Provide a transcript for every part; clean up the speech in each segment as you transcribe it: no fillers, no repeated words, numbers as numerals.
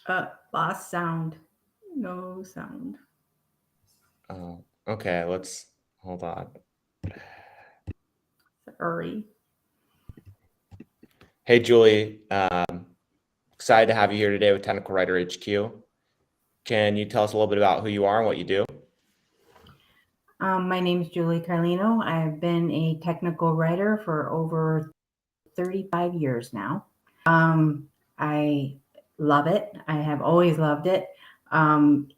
Lost sound. No sound. Oh, okay. Let's hold on. Sorry. Hey, Julie. Excited to have you here today with Technical Writer HQ. Can you tell us a little bit about who you are and what you do? My name is Julie Carlino. I've been a technical writer for over 35 years now. I love it. I have always loved it. Um,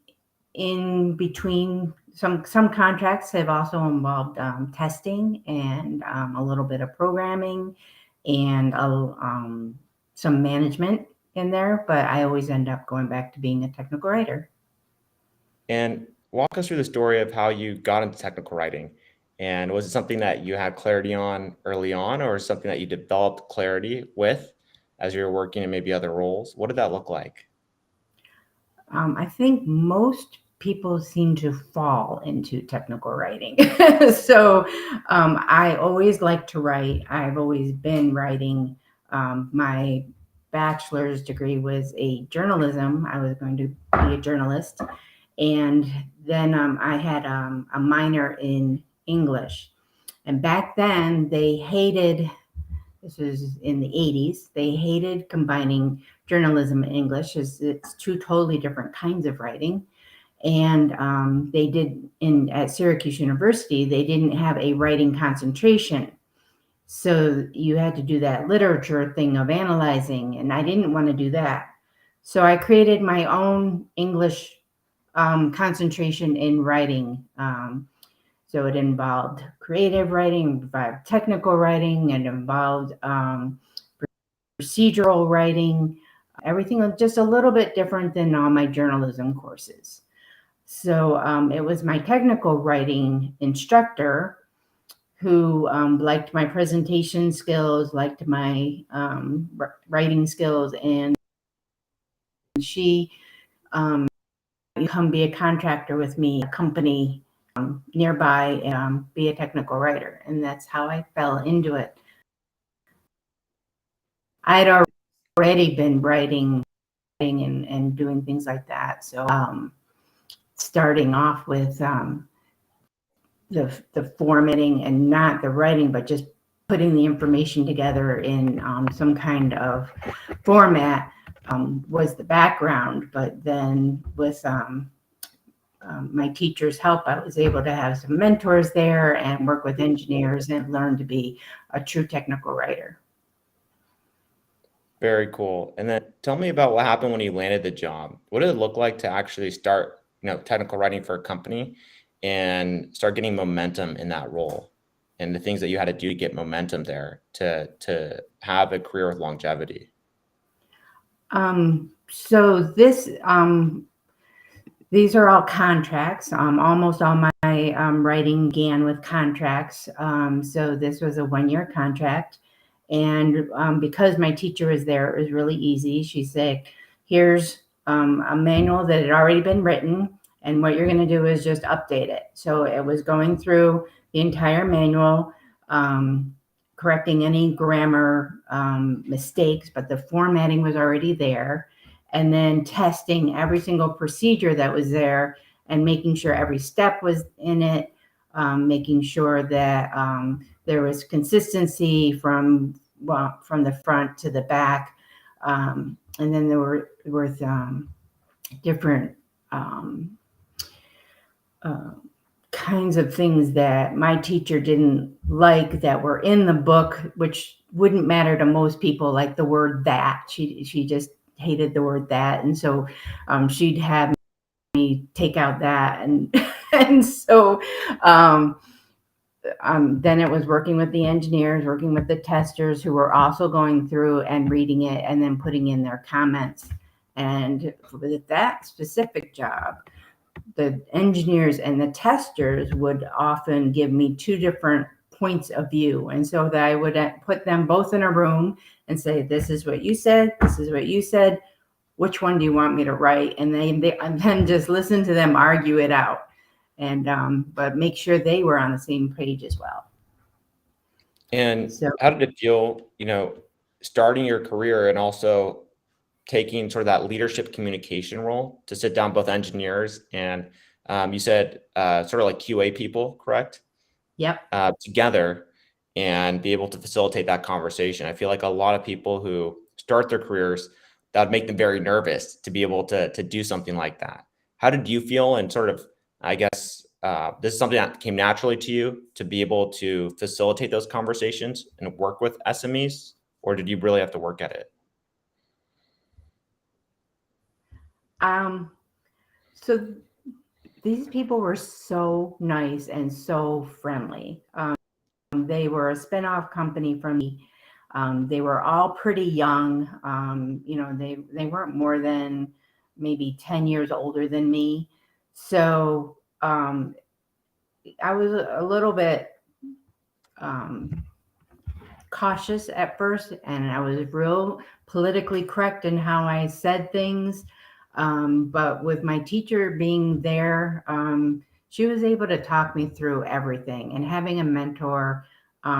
in between, some contracts have also involved testing and a little bit of programming and some management in there. But I always end up going back to being a technical writer. And walk us through the story of how you got into technical writing. And was it something that you had clarity on early on, or something that you developed clarity with as you were working in maybe other roles? What did that look like? I think most people seem to fall into technical writing. So I always like to write. I've always been writing. My bachelor's degree was a journalism. I was going to be a journalist. And then I had a minor in English. And back then, they hated, this was in the 80s, they hated combining journalism and English as it's two totally different kinds of writing. And they did in at Syracuse University, they didn't have a writing concentration. So you had to do that literature thing of analyzing, and I didn't want to do that. So I created my own English concentration in writing. So it involved creative writing, involved technical writing, and involved procedural writing, everything just a little bit different than all my journalism courses. So it was my technical writing instructor who liked my presentation skills, liked my writing skills, and she come be a contractor with me, a company nearby, be a technical writer. And that's how I fell into it. I had already been writing and doing things like that. So starting off with the formatting and not the writing, but just putting the information together in some kind of format was the background. But then with my teacher's help, I was able to have some mentors there and work with engineers and learn to be a true technical writer. Very cool. And then tell me about what happened when you landed the job. What did it look like to actually start, technical writing for a company and start getting momentum in that role, and the things that you had to do to get momentum there to have a career with longevity? So these are all contracts. Almost all my writing began with contracts. So this was a 1 year contract. And because my teacher was there, it was really easy. She said, here's a manual that had already been written, and what you're going to do is just update it. So it was going through the entire manual, correcting any grammar mistakes, but the formatting was already there. And then testing every single procedure that was there and making sure every step was in it, making sure that there was consistency from the front to the back, and then there were different uh, kinds of things that my teacher didn't like that were in the book, which wouldn't matter to most people, like the word that. She just hated the word that, and so she'd have me take out that, and and so then it was working with the engineers, working with the testers who were also going through and reading it and then putting in their comments. And with that specific job, the engineers and the testers would often give me two different points of view. And so that I would put them both in a room and say, this is what you said, this is what you said. Which one do you want me to write? And then just listen to them argue it out. And but make sure they were on the same page as well. And So how did it feel, starting your career and also taking sort of that leadership communication role to sit down both engineers and you said sort of like QA people, correct? Yep. Together and be able to facilitate that conversation. I feel like a lot of people who start their careers, that would make them very nervous to be able to do something like that. How did you feel? And sort of, I guess, this is something that came naturally to you to be able to facilitate those conversations and work with SMEs, or did you really have to work at it? So these people were so nice and so friendly. They were a spinoff company from me. They were all pretty young. They weren't more than maybe 10 years older than me. So I was a little bit cautious at first, and I was real politically correct in how I said things. But with my teacher being there, she was able to talk me through everything, and having a mentor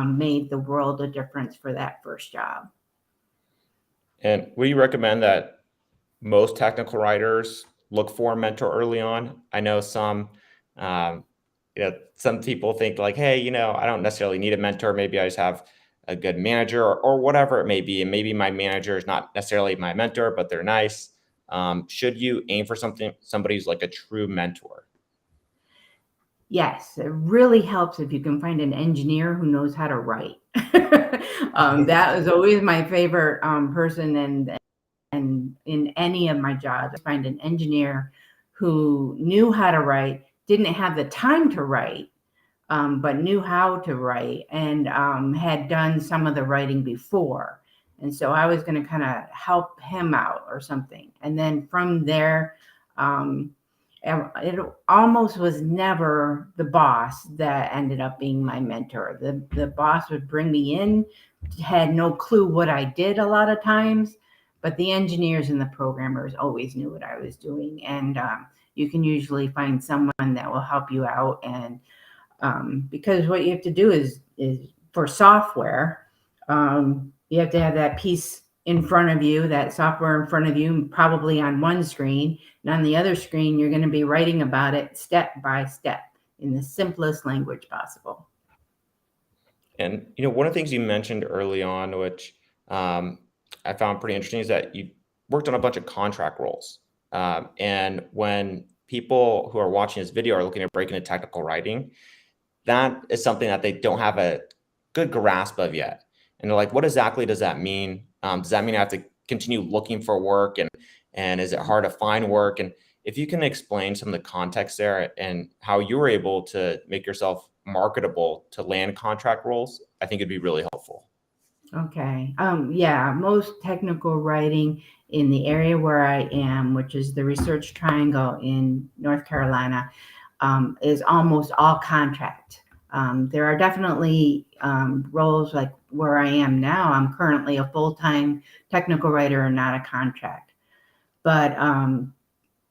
made the world a difference for that first job. And would you recommend that most technical writers look for a mentor early on? I know some people think like, hey, I don't necessarily need a mentor. Maybe I just have a good manager or whatever it may be. And maybe my manager is not necessarily my mentor, but they're nice. Should you aim for somebody who's like a true mentor? Yes, it really helps if you can find an engineer who knows how to write. That was always my favorite person, and in any of my jobs, find an engineer who knew how to write, didn't have the time to write, but knew how to write, and had done some of the writing before. And so I was going to kind of help him out or something. And then from there, it almost was never the boss that ended up being my mentor. The boss would bring me in, had no clue what I did a lot of times, but the engineers and the programmers always knew what I was doing. And you can usually find someone that will help you out. And because what you have to do is for software, you have to have that piece in front of you, that software in front of you, probably on one screen. And on the other screen, you're going to be writing about it step by step in the simplest language possible. And one of the things you mentioned early on, which I found pretty interesting, is that you worked on a bunch of contract roles. And when people who are watching this video are looking at breaking into technical writing, that is something that they don't have a good grasp of yet. And they're like, what exactly does that mean? Does that mean I have to continue looking for work? And is it hard to find work? And if you can explain some of the context there and how you were able to make yourself marketable to land contract roles, I think it'd be really helpful. Okay. Yeah, most technical writing in the area where I am, which is the Research Triangle in North Carolina, is almost all contract. There are definitely roles like where I am now. I'm currently a full-time technical writer and not a contract. But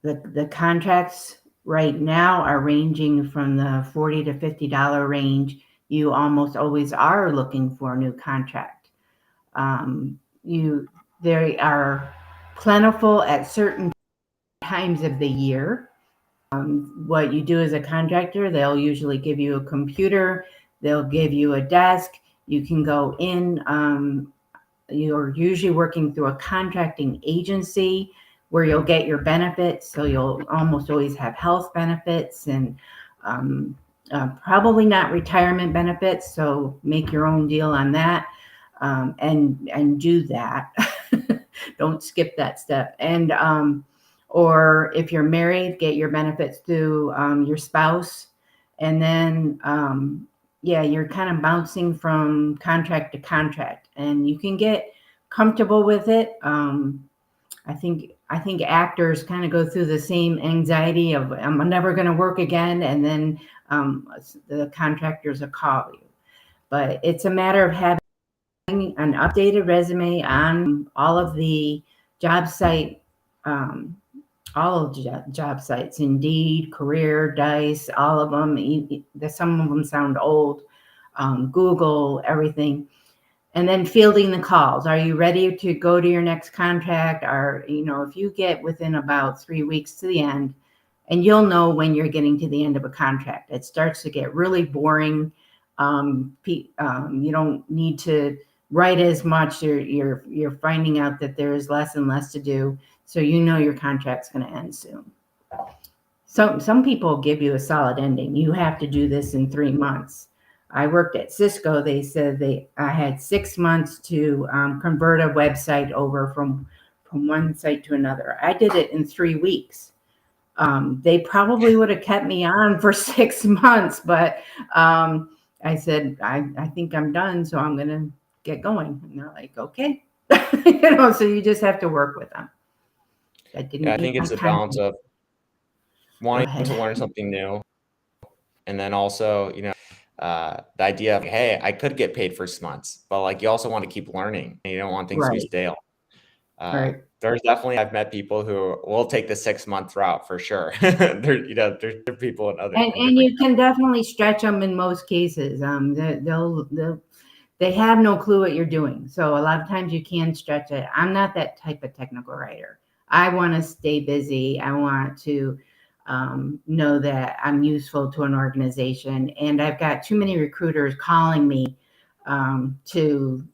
the contracts right now are ranging from the $40 to $50 range. You almost always are looking for a new contract. They are plentiful at certain times of the year. What you do as a contractor, they'll usually give you a computer, they'll give you a desk, you can go in, you're usually working through a contracting agency where you'll get your benefits, so you'll almost always have health benefits and probably not retirement benefits, so make your own deal on that, and do that. Don't skip that step. And or if you're married, get your benefits through your spouse. And then, you're kind of bouncing from contract to contract, and you can get comfortable with it. I think actors kind of go through the same anxiety of I'm never going to work again, and then the contractors will call you. But it's a matter of having an updated resume on all of the job site. All of the job sites, Indeed, Career, Dice, all of them. Some of them sound old. Google, everything. And then fielding the calls. Are you ready to go to your next contract? If you get within about 3 weeks to the end, and you'll know when you're getting to the end of a contract, it starts to get really boring. You don't need to write as much. You're finding out that there is less and less to do, so your contract's going to end soon. Some people give you a solid ending. You have to do this in 3 months. I worked at Cisco. They said I had 6 months to convert a website over from one site to another. I did it in 3 weeks. They probably would have kept me on for 6 months, but I said, I think I'm done, so I'm going to get going. And they're like, okay. So you just have to work with them. That didn't I think it's a balance of wanting to learn something new, and then also, the idea of, hey, I could get paid for 6 months, but like you also want to keep learning and you don't want things to be stale. Right. There's definitely, I've met people who will take the 6-month route for sure. There's people in other, and you can definitely stretch them in most cases. They have no clue what you're doing, so a lot of times you can stretch it. I'm not that type of technical writer. I want to stay busy. I want to know that I'm useful to an organization, and I've got too many recruiters calling me to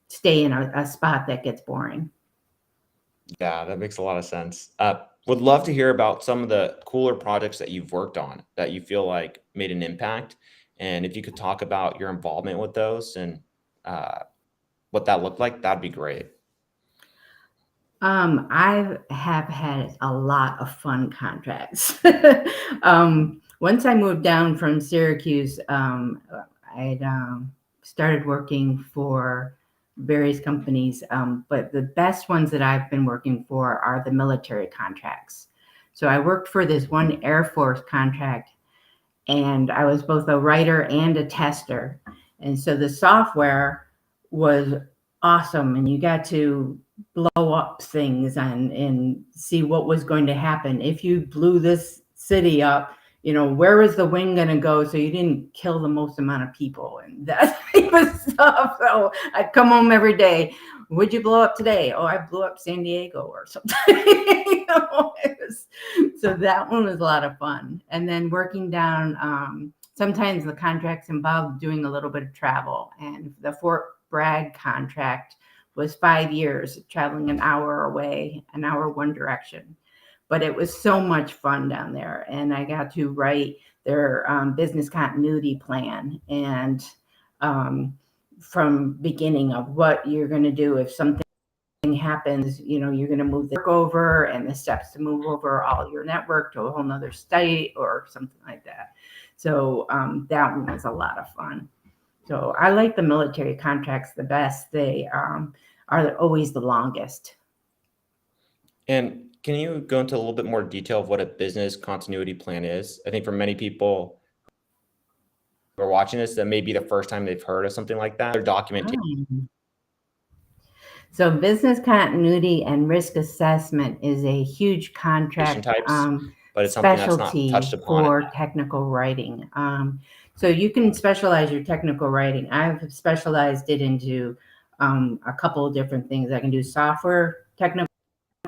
stay in a spot that gets boring. Yeah, that makes a lot of sense. Would love to hear about some of the cooler projects that you've worked on that you feel like made an impact. And if you could talk about your involvement with those and what that looked like, that'd be great. I have had a lot of fun contracts. Once I moved down from Syracuse, I started working for various companies, but the best ones that I've been working for are the military contracts. So I worked for this one Air Force contract, and I was both a writer and a tester. And so the software was awesome, and you got to blow up things and see what was going to happen. If you blew this city up, where was the wind going to go so you didn't kill the most amount of people and that type of stuff. So I'd come home every day. Would you blow up today? Oh, I blew up San Diego or something. So that one was a lot of fun. And then working down, sometimes the contracts involved doing a little bit of travel. And the Fort Bragg contract was 5 years, traveling an hour away, an hour one direction. But it was so much fun down there. And I got to write their business continuity plan, and from beginning of what you're going to do if something happens, you're going to move the work over and the steps to move over all your network to a whole nother state or something like that. So that one was a lot of fun. So I like the military contracts the best. They are always the longest. And can you go into a little bit more detail of what a business continuity plan is? I think for many people who are watching this, that may be the first time they've heard of something like that. Their documentation. So business continuity and risk assessment is a huge contract Types, but it's something that's not touched upon for technical writing. So you can specialize your technical writing. I've specialized it into a couple of different things. I can do software technical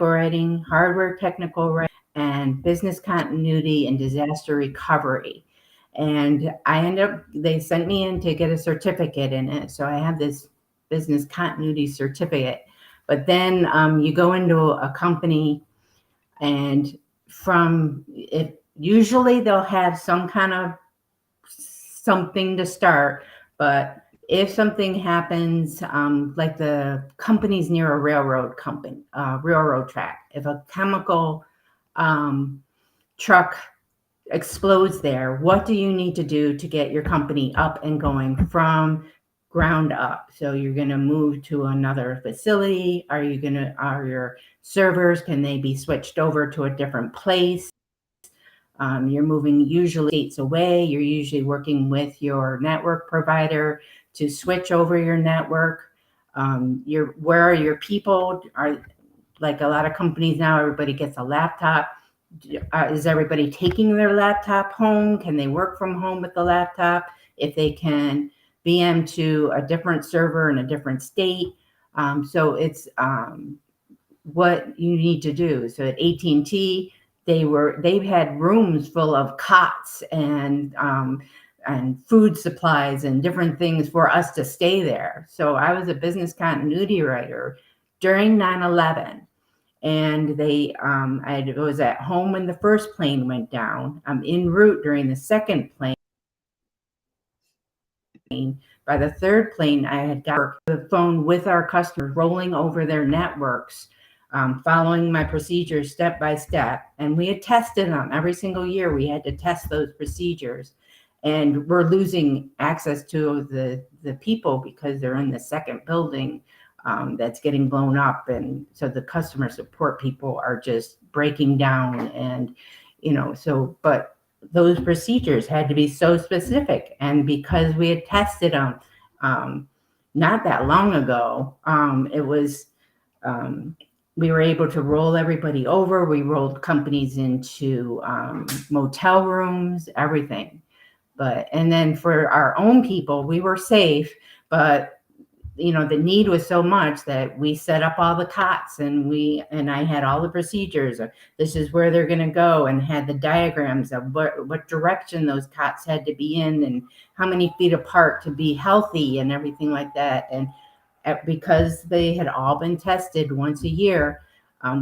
writing, hardware technical writing, and business continuity and disaster recovery. And they sent me in to get a certificate in it. So I have this business continuity certificate. But then you go into a company, and usually they'll have some kind of something to start. But if something happens, like the company's near a railroad track, if a chemical truck explodes there, what do you need to do to get your company up and going from ground up? So you're going to move to another facility. Are your servers, can they be switched over to a different place? You're moving usually states away. You're usually working with your network provider to switch over your network. Where are your people? Like a lot of companies now, everybody gets a laptop. Is everybody taking their laptop home? Can they work from home with the laptop? If they can, VM to a different server in a different state. So it's what you need to do. So at AT&T, they had rooms full of cots and food supplies and different things for us to stay there. So I was a business continuity writer during 9/11, and I was at home when the first plane went down. I'm en route during the second plane. By the third plane, I had got the phone with our customers, rolling over their networks, following my procedures step by step. And we had tested them every single year. We had to test those procedures. And we're losing access to the people because they're in the second building that's getting blown up. And so the customer support people are just breaking down. And, but those procedures had to be so specific. And because we had tested them not that long ago, we were able to roll everybody over. We rolled companies into motel rooms, everything. And then for our own people, we were safe, but the need was so much that we set up all the cots, and I had all the procedures. This is where they're going to go, and had the diagrams of what direction those cots had to be in and how many feet apart to be healthy and everything like that. And because they had all been tested once a year,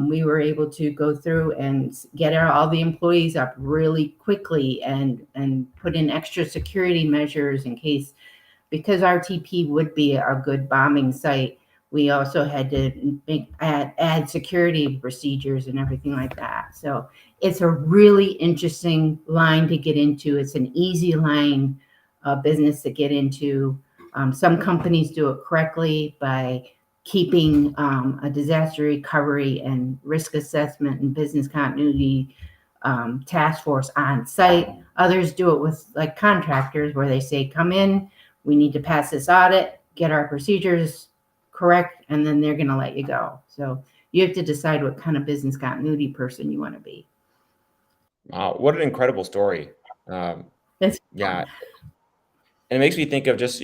we were able to go through and get all the employees up really quickly and put in extra security measures in case, because RTP would be a good bombing site. We also had to add security procedures and everything like that. So it's a really interesting line to get into. It's an easy line business to get into. Some companies do it correctly by keeping a disaster recovery and risk assessment and business continuity task force on site. Others do it with like contractors where they say, come in, we need to pass this audit, get our procedures correct, and then they're going to let you go. So you have to decide what kind of business continuity person you want to be. Wow, what an incredible story. Yeah. And it makes me think of just,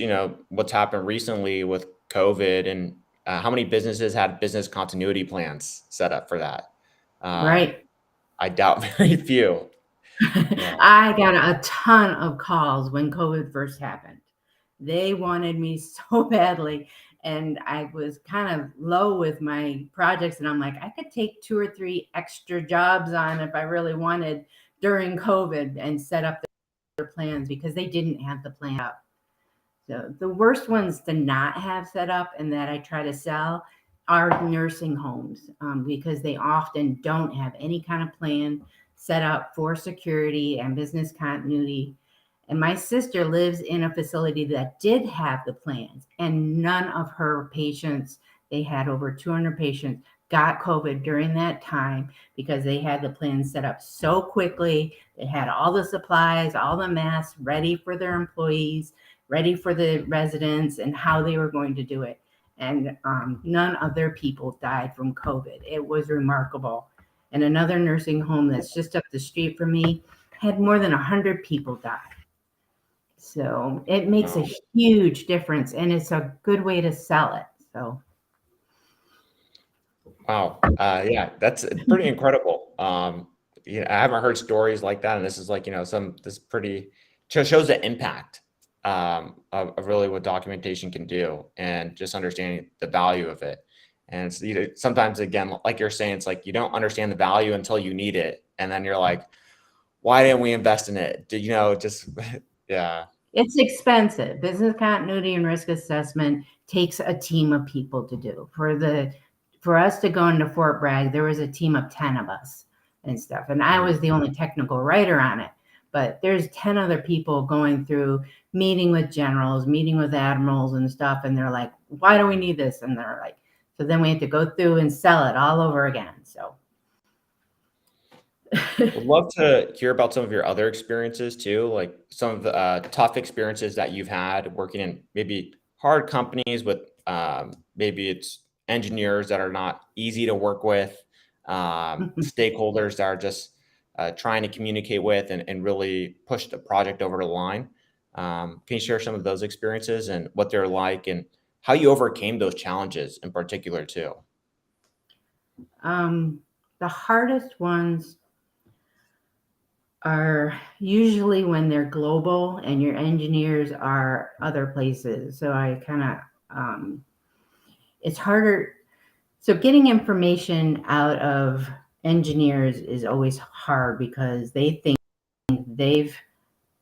what's happened recently with COVID and how many businesses had business continuity plans set up for that. Right. I doubt very few. Yeah. I got a ton of calls when COVID first happened. They wanted me so badly, and I was kind of low with my projects, and I'm like, I could take 2 or 3 extra jobs on if I really wanted during COVID and set up their plans, because they didn't have the plan up. So the worst ones to not have set up and that I try to sell are nursing homes, because they often don't have any kind of plan set up for security and business continuity. And my sister lives in a facility that did have the plans, and none of her patients, they had over 200 patients, got COVID during that time because they had the plan set up so quickly. They had all the supplies, all the masks ready for their employees, ready for the residents, and how they were going to do it. And none of their people died from COVID. It was remarkable. And another nursing home that's just up the street from me had more than 100 people die. So it makes a huge difference, and it's a good way to sell it. So. Wow. Yeah, that's pretty incredible. I haven't heard stories like that. And this is like, this pretty shows the impact of really what documentation can do, and just understanding the value of it. And it's, sometimes, again, like you're saying, it's like you don't understand the value until you need it. And then you're like, why didn't we invest in it? Yeah. It's expensive. Business continuity and risk assessment takes a team of people to do. For us to go into Fort Bragg, there was a team of 10 of us and stuff. And I was the only technical writer on it. But there's 10 other people going through, meeting with generals, meeting with admirals and stuff. And they're like, why do we need this? And they're like, so then we have to go through and sell it all over again. So. Would love to hear about some of your other experiences too, like some of the tough experiences that you've had working in maybe hard companies with maybe it's engineers that are not easy to work with, stakeholders that are just trying to communicate with and really push the project over the line. Can you share some of those experiences and what they're like and how you overcame those challenges in particular too? The hardest ones are usually when they're global and your engineers are other places. So I kind of, it's harder. So getting information out of engineers is always hard because they think they've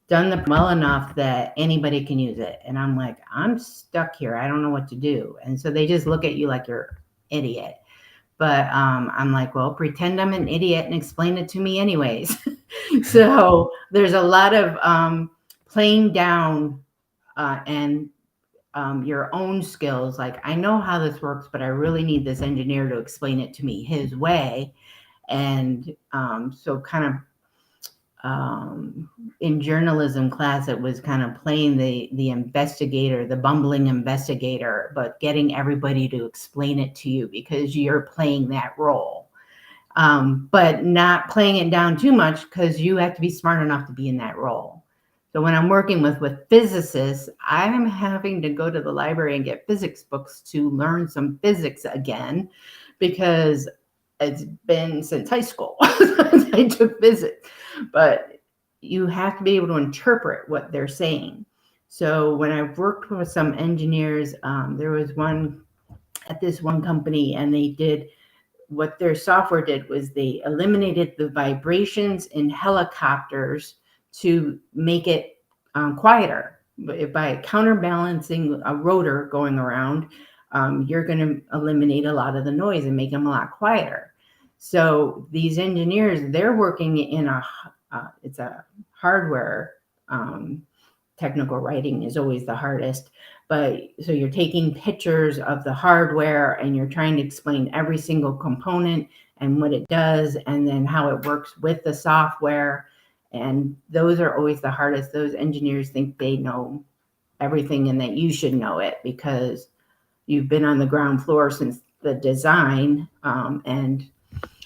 done the well enough that anybody can use it. And I'm like, I'm stuck here. I don't know what to do. And so they just look at you like you're an idiot. But I'm like, well, pretend I'm an idiot and explain it to me anyways. So there's a lot of playing down and your own skills. Like, I know how this works, but I really need this engineer to explain it to me his way. And so kind of in journalism class, it was kind of playing the investigator, the bumbling investigator, but getting everybody to explain it to you because you're playing that role. But not playing it down too much because you have to be smart enough to be in that role. So when I'm working with physicists, I'm having to go to the library and get physics books to learn some physics again because it's been since high school since I took physics. But you have to be able to interpret what they're saying. So when I worked with some engineers, there was one at this one company, and they did what their software did was they eliminated the vibrations in helicopters to make it quieter. By counterbalancing a rotor going around, you're going to eliminate a lot of the noise and make them a lot quieter. So these engineers, they're working in it's a hardware. Technical writing is always the hardest. But so you're taking pictures of the hardware and you're trying to explain every single component and what it does and then how it works with the software. And those are always the hardest. Those engineers think they know everything and that you should know it because you've been on the ground floor since the design. And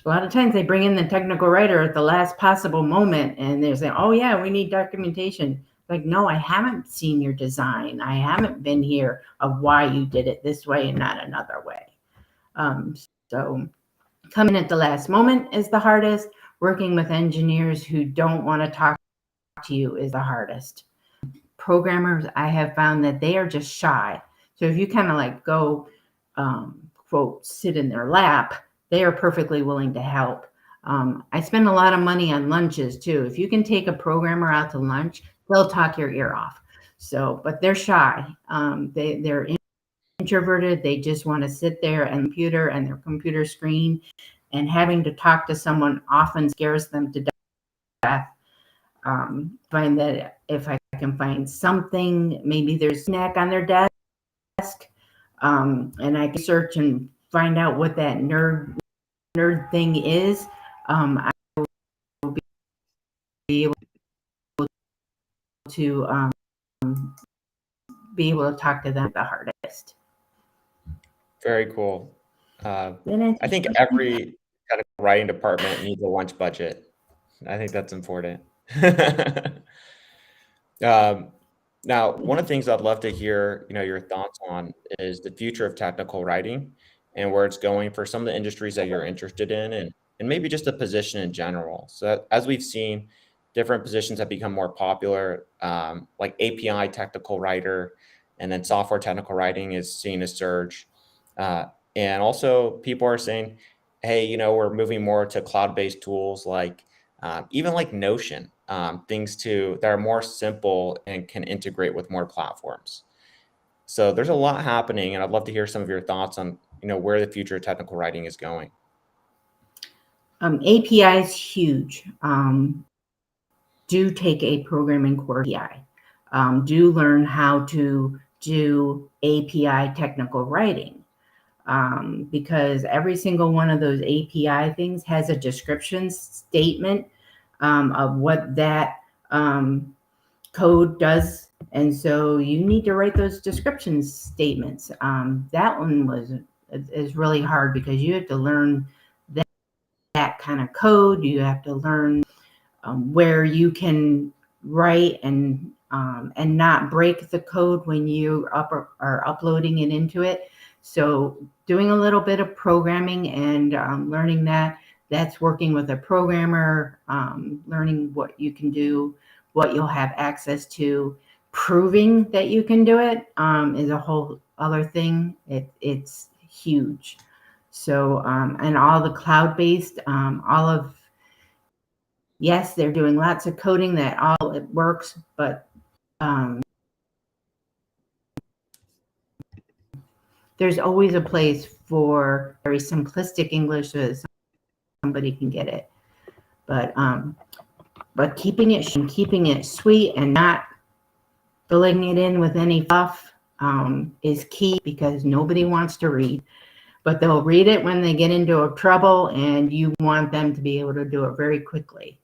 a lot of times they bring in the technical writer at the last possible moment and they're saying, oh yeah, we need documentation. Like, no, I haven't seen your design. I haven't been here of why you did it this way and not another way. So coming at the last moment is the hardest. Working with engineers who don't want to talk to you is the hardest. Programmers, I have found that they are just shy. So if you kind of like go, quote, sit in their lap, they are perfectly willing to help. I spend a lot of money on lunches too. If you can take a programmer out to lunch, they'll talk your ear off. So, but they're shy. They're introverted. They just want to sit there and computer and their computer screen, and having to talk to someone often scares them to death. Find that if I can find something, maybe there's a snack on their desk, and I can search and find out what that nerd thing is. I will be able to talk to them the hardest. Very cool. I think every kind of writing department needs a lunch budget. I think that's important. Now, one of the things I'd love to hear, your thoughts on is the future of technical writing and where it's going for some of the industries that you're interested in and maybe just the position in general. So as we've seen, different positions have become more popular, like API technical writer, and then software technical writing is seeing a surge. And also people are saying, hey, we're moving more to cloud-based tools like even like Notion, things that are more simple and can integrate with more platforms. So there's a lot happening, and I'd love to hear some of your thoughts on where the future of technical writing is going. API is huge. Do take a programming course. API. Do learn how to do API technical writing. Because every single one of those API things has a description statement of what that code does. And so you need to write those description statements. That one is really hard because you have to learn that kind of code. You have to learn where you can write and and not break the code when you are uploading it into it. So doing a little bit of programming and learning that's working with a programmer, learning what you can do, what you'll have access to, proving that you can do it is a whole other thing. It's huge. So, and all the cloud-based, yes, they're doing lots of coding that all it works, but there's always a place for very simplistic English so that somebody can get it. But keeping it sweet and not filling it in with any fluff is key, because nobody wants to read. But they'll read it when they get into trouble, and you want them to be able to do it very quickly.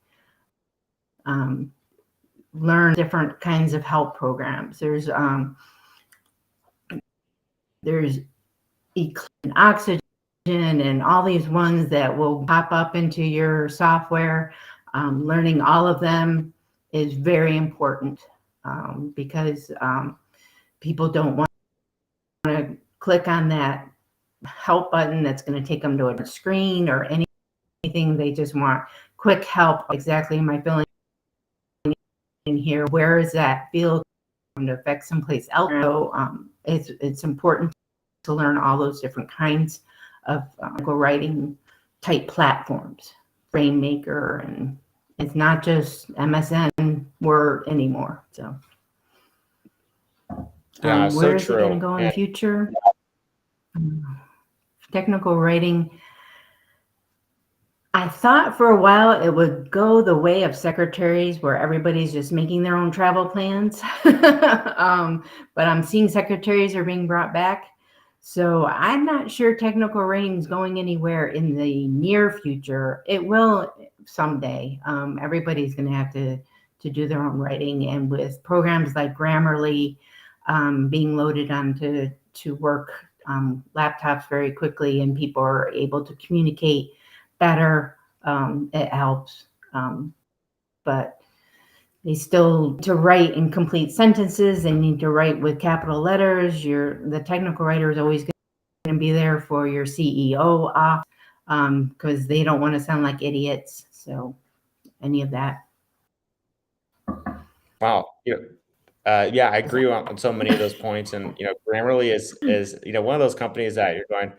Learn different kinds of help programs. There's Oxygen and all these ones that will pop up into your software. Learning all of them is very important because people don't want to click on that help button that's going to take them to a screen or anything. They just want quick help. Exactly, am I filling in here? Where is that field going to affect someplace else? So it's important to learn all those different kinds of writing type platforms, FrameMaker, and it's not just MSN Word anymore. So Yeah, so where is it going to true. go in the future? Technical writing, I thought for a while it would go the way of secretaries, where everybody's just making their own travel plans. But I'm seeing secretaries are being brought back. So I'm not sure technical writing is going anywhere in the near future. It will someday. Everybody's going to have to do their own writing. And with programs like Grammarly being loaded onto work laptops very quickly, and people are able to communicate better, it helps. But they still, to write in complete sentences, they need to write with capital letters. The technical writer is always going to be there for your CEO off, because they don't want to sound like idiots. So any of that. Wow. Yeah, I agree on so many of those points. And, Grammarly is one of those companies that you're going,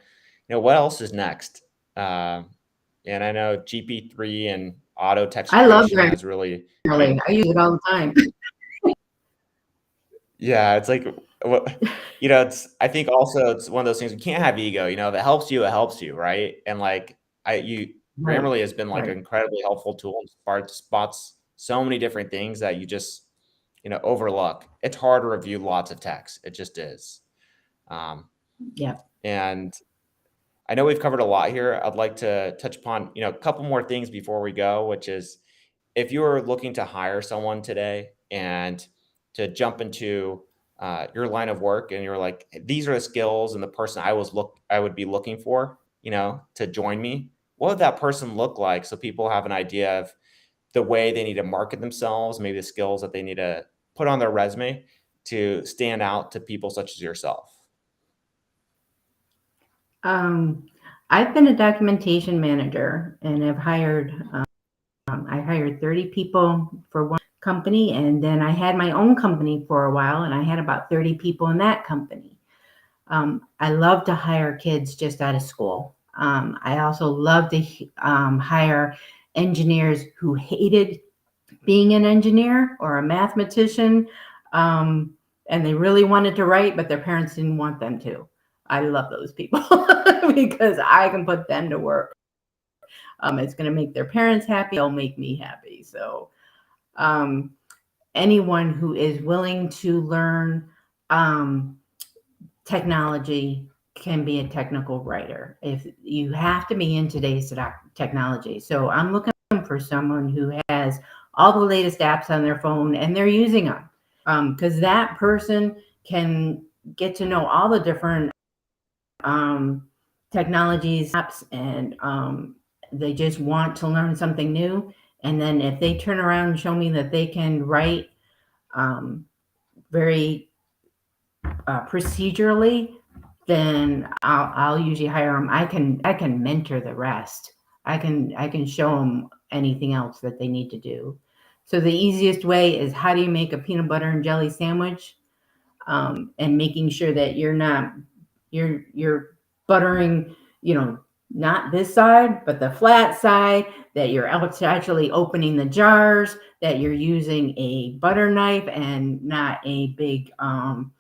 what else is next? And I know GP3 and auto text I love creation has really, Grammarly. I use it all the time. yeah, it's like, I think also it's one of those things, you can't have ego, if it helps you, it helps you, right? And like, Right. Grammarly has been like an Right. incredibly helpful tool and spots so many different things that you just, overlook. It's hard to review lots of text. It just is. Yeah. And I know we've covered a lot here. I'd like to touch upon, a couple more things before we go, which is, if you were looking to hire someone today and to jump into your line of work, and you're like, these are the skills and the person I would be looking for, to join me, what would that person look like, so people have an idea of the way they need to market themselves, maybe the skills that they need to put on their resume to stand out to people such as yourself? I've been a documentation manager, and I hired 30 people for one company, and then I had my own company for a while, and I had about 30 people in that company. I love to hire kids just out of school. I also love to hire engineers who hated being an engineer or a mathematician, and they really wanted to write, but their parents didn't want them to. I love those people because I can put them to work. It's going to make their parents happy. It'll make me happy. So anyone who is willing to learn technology can be a technical writer. If you have to be in today's technology. So I'm looking for someone who has all the latest apps on their phone and they're using them, because that person can get to know all the different technologies, apps, and they just want to learn something new. And then if they turn around and show me that they can write um, very procedurally, then I'll usually hire them. I can mentor the rest. I can show them anything else that they need to do. So the easiest way is, how do you make a peanut butter and jelly sandwich, and making sure that you're buttering, not this side but the flat side, that you're actually opening the jars, that you're using a butter knife and not a big um,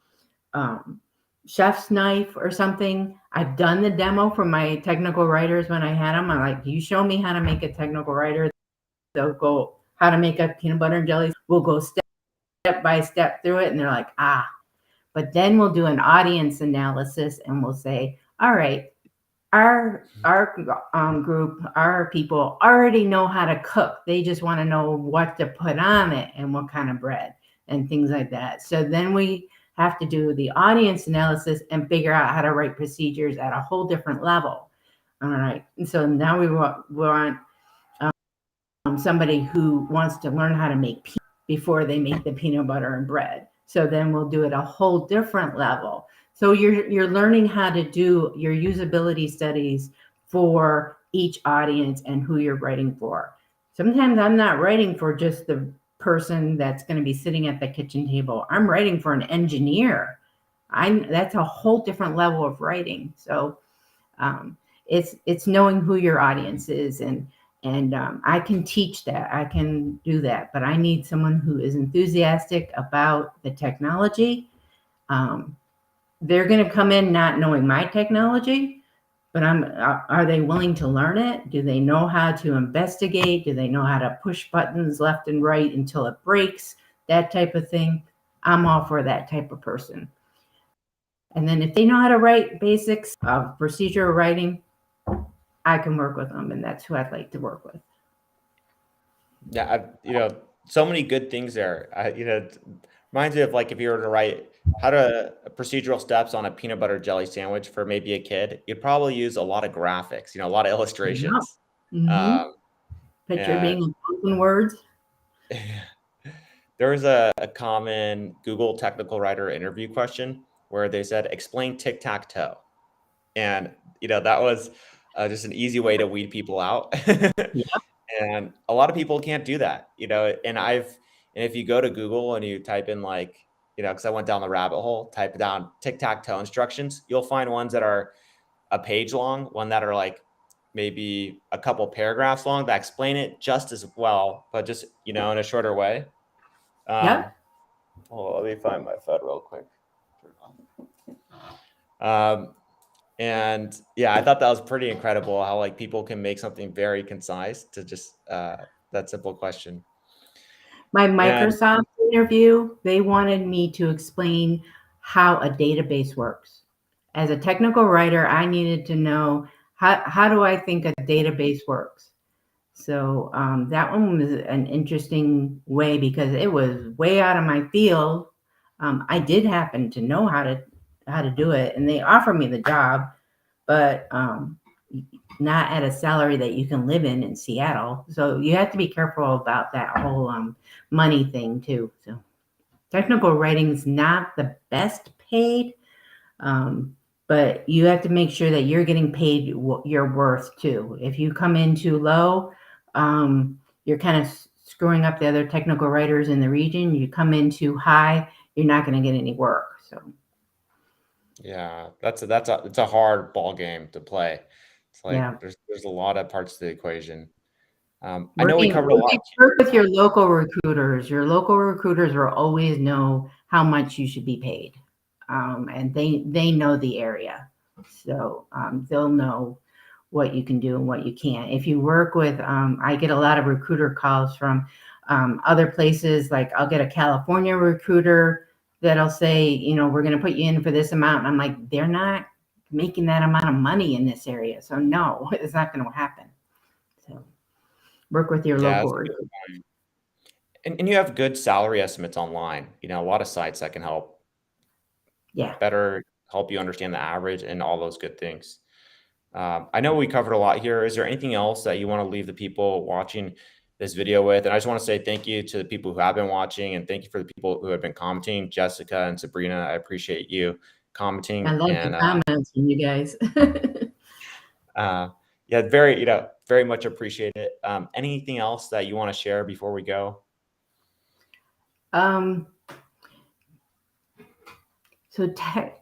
chef's knife or something. I've done the demo for my technical writers when I had them. I'm like, you show me how to make a technical writer. They'll go, how to make a peanut butter and jelly. We'll go step by step through it. And they're like, ah. But then we'll do an audience analysis and we'll say, all right, our group, our people already know how to cook. They just want to know what to put on it and what kind of bread and things like that. So then we have to do the audience analysis and figure out how to write procedures at a whole different level. All right. And so now we want somebody who wants to learn how to make peanut before they make the peanut butter and bread. So then we'll do it a whole different level. So you're learning how to do your usability studies for each audience and who you're writing for. Sometimes I'm not writing for just the person that's going to be sitting at the kitchen table. I'm writing for an engineer. That's a whole different level of writing. So um, it's knowing who your audience is, and I can teach that. I can do that, but I need someone who is enthusiastic about the technology. Um, they're going to come in not knowing my technology, but are they willing to learn it? Do they know how to investigate? Do they know how to push buttons left and right until it breaks? That type of thing. I'm all for that type of person. And then if they know how to write basics of procedural writing, I can work with them, and that's who I'd like to work with. Yeah, so many good things there. It reminds me of like if you were to write how to procedural steps on a peanut butter jelly sandwich for maybe a kid, you'd probably use a lot of graphics, a lot of Yep. illustrations. Mm-hmm. Um, Picture and being a thousand words. there was a common Google technical writer interview question where they said, explain tic-tac-toe. And, that was just an easy way to weed people out. Yep. And a lot of people can't do that, and if you go to Google and you type in like, because I went down the rabbit hole, type down tic-tac-toe instructions, you'll find ones that are a page long, one that are like maybe a couple paragraphs long that explain it just as well, but just, in a shorter way. Yep. Let me find my phone real quick. Um, and yeah, I thought that was pretty incredible how like people can make something very concise to just that simple question. My And Microsoft interview, they wanted me to explain how a database works. As a technical writer, I needed to know, how do I think a database works? So that one was an interesting way because it was way out of my field. I did happen to know how to do it, and they offered me the job, but not at a salary that you can live in Seattle. So you have to be careful about that whole money thing too. So technical writing is not the best paid, um, but you have to make sure that you're getting paid what you're worth too. If you come in too low, you're kind of screwing up the other technical writers in the region. You come in too high, you're not going to get any work. So yeah, it's a hard ball game to play. It's like yeah. there's a lot of parts to the equation. I know we Working, covered a lot. work with your local recruiters. Your local recruiters will always know how much you should be paid, and they know the area, so they'll know what you can do and what you can't. If you work with, I get a lot of recruiter calls from other places. Like I'll get a California recruiter that'll say, we're going to put you in for this amount, and I'm like, they're not making that amount of money in this area, so no, it's not going to happen. So work with your Yeah, local that's a good recruiter. point. And you have good salary estimates online. A lot of sites that can Yeah. better help you understand the average and all those good things. I know we covered a lot here. Is there anything else that you want to leave the people watching this video with. And I just want to say thank you to the people who have been watching, and thank you for the people who have been commenting, Jessica and Sabrina. I appreciate you I commenting. love the And comments from you guys. yeah, very much appreciate it. Anything else that you want to share before we go? So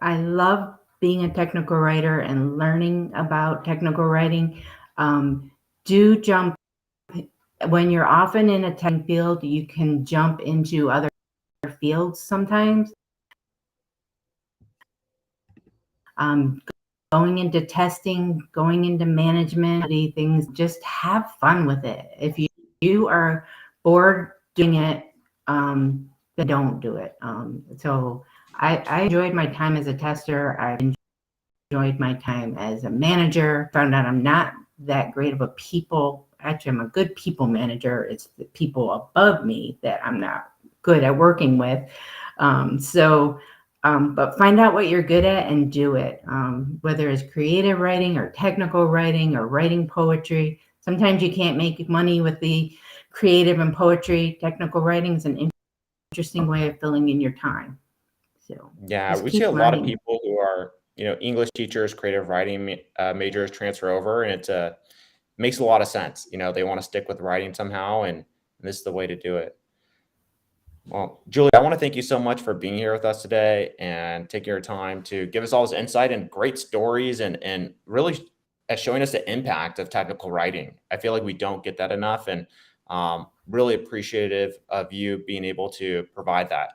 I love being a technical writer and learning about technical writing. Do jump when you're often in a tech field, you can jump into other fields sometimes. Going into testing, going into management, things, just have fun with it. If you are bored doing it, then don't do it. So I enjoyed my time as a tester. I enjoyed my time as a manager. Found out I'm not that great of a actually, I'm a good people manager. It's the people above me that I'm not good at working with. But find out what you're good at and do it. Whether it's creative writing or technical writing or writing poetry. Sometimes you can't make money with the creative and poetry. Technical writing is an interesting way of filling in your time. So Yeah, just we see keep a lot of learning. people who are, English teachers, creative writing majors transfer over, and it makes a lot of sense. They want to stick with writing somehow, and this is the way to do it. Well, Julie, I want to thank you so much for being here with us today and taking your time to give us all this insight and great stories, and really showing us the impact of technical writing. I feel like we don't get that enough, and really appreciative of you being able to provide that.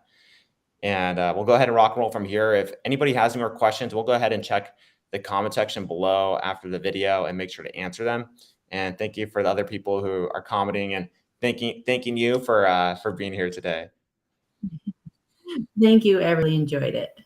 And we'll go ahead and rock and roll from here. If anybody has any more questions, we'll go ahead and check the comment section below after the video and make sure to answer them. And thank you for the other people who are commenting, and thanking you for being here today. Thank you. I really enjoyed it.